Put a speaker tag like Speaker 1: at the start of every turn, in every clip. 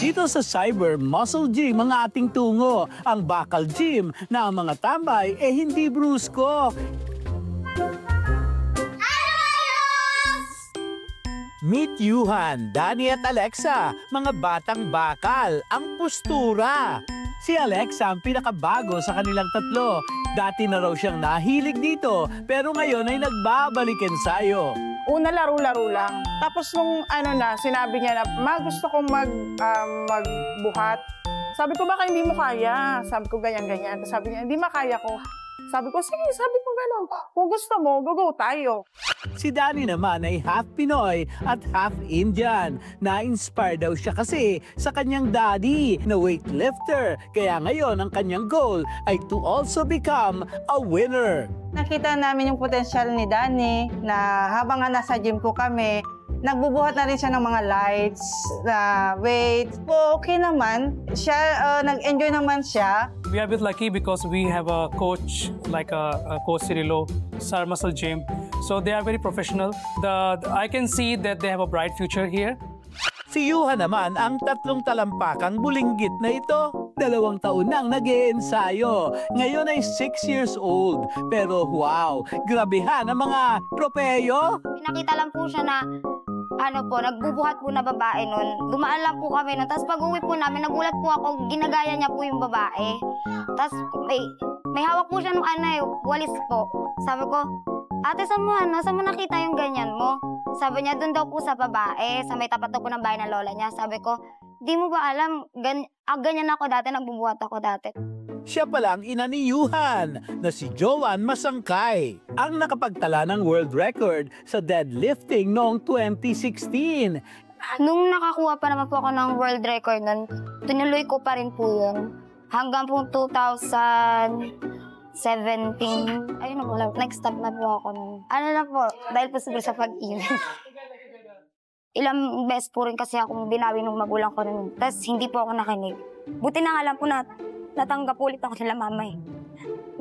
Speaker 1: Dito sa Cyber Muscle Gym ang ating tungo, ang Bakal Gym na ang mga tambay hindi brusko. Meet Yuhan, Danny at Alexa, mga batang bakal, ang postura. Si Alexa ang pinakabago sa kanilang tatlo. Dati na raw siyang nahilig dito, pero ngayon ay nagbabalik ensayo.
Speaker 2: Una, laro-laro lang. Tapos nung sinabi niya na, Ma, gusto kong magbuhat. Sabi ko, baka hindi mo kaya. Sabi ko, ganyan-ganyan. Sabi niya, hindi makaya ko. Sabi ko, sige, sabi ko gano'n. Kung gusto mo, go tayo.
Speaker 1: Si Danny naman ay half Pinoy at half Indian. Na-inspire daw siya kasi sa kanyang daddy na weightlifter. Kaya ngayon ang kanyang goal ay to also become a winner.
Speaker 3: Nakita namin yung potensyal ni Danny na habang nasa gym ko kami, nagbubuhat na rin siya ng mga lights, weights. Okay naman. Siya, nag-enjoy naman siya.
Speaker 4: We are a bit lucky because we have a coach like a Coach Cirilo, Cyber Muscle Gym. So they are very professional. I can see that they have a bright future here.
Speaker 1: Si Yuhan naman ang 3 talampakang bulinggit na ito. 2 taon nang nag-iensayo. Ngayon ay 6 years old. Pero wow, grabehan ang mga tropeyo.
Speaker 5: Nakita lang po siya na nagbubuhat po na babae nun. Dumaan lang po kami nun. Tapos pag-uwi po namin, nagulat po ako, ginagaya niya po yung babae. Tapos may hawak po siya nung walis po. Sabi ko, ate, saan mo nakita yung ganyan mo? Sabi niya, doon daw po sa babae, sa may tapat daw po ng bahay ng lola niya. Sabi ko, di mo ba alam, ganyan ako dati, nagbubuhat ako dati.
Speaker 1: Siya pala ang ina ni Yuhan na si Joanne Masangkay, ang nakapagtala ng world record sa deadlifting noong 2016.
Speaker 5: Nung nakakuha pa naman po ako ng world record nun, tinuloy ko pa rin po yun. Hanggang po 2017, ayun na po, next step na po ako nun. Na po, dahil po siguro sa pag-ibig. Ilang beses po rin kasi akong binawi ng magulang ko nun. Tapos hindi po ako nakinig. Buti na nga lang po na natanggap ulit ako nila mama eh.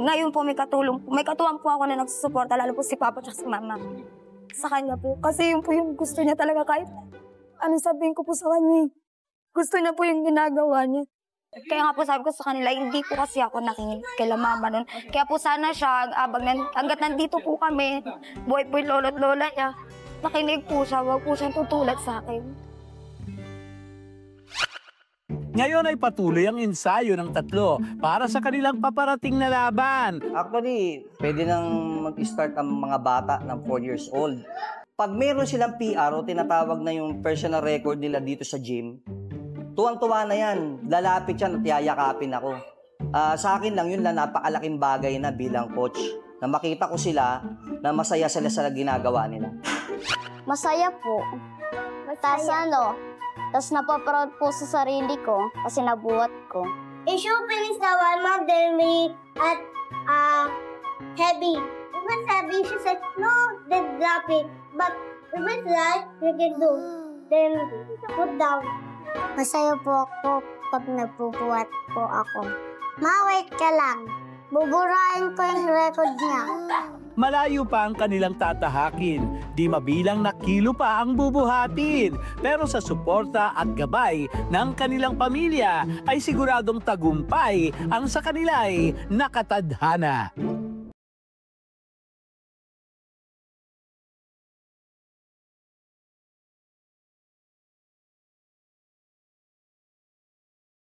Speaker 5: Ngayon po may katuwang po ako na nagsusuporta, lalo po si Papa at si Mama. Sa kanya po. Kasi yun po yung gusto niya talaga kahit anong sabihin ko po sa kanya. Gusto niya po yung ginagawa niya. Kaya nga po sabi ko sa kanila, hindi po kasi ako nakinig kay Mama nun. Kaya po sana siya, hanggat nandito po kami, buhay po yung lolo't lola niya, nakinig po siya, wag po siyang tutulad sa akin.
Speaker 1: Ngayon ay patuloy ang ensayo ng 3 para sa kanilang paparating na laban.
Speaker 6: Actually, pwede nang mag-start ang mga bata ng 4 years old. Pag meron silang PR o tinatawag na yung personal record nila dito sa gym, tuwang-tuwa na yan. Lalapit yan at yayakapin ako. Sa akin lang yun lang, napakalaking bagay na bilang coach. Na makita ko sila na masaya sila sa ginagawa nila.
Speaker 7: Masaya po. Tapos napaproud po sa sarili ko kasi nabuhat ko. If you finish the warm-up, then we at heavy. It was heavy. She said, no, then drop it. But if it's light, you can do. Then put down. Masaya po ako pag nagpupuhat po ako. Ma-wait ka lang. Buburahin ko yung record niya.
Speaker 1: Malayo pa ang kanilang tatahakin. Di mabilang na kilo pa ang bubuhatin. Pero sa suporta at gabay ng kanilang pamilya ay siguradong tagumpay ang sa kanila ay nakatadhana.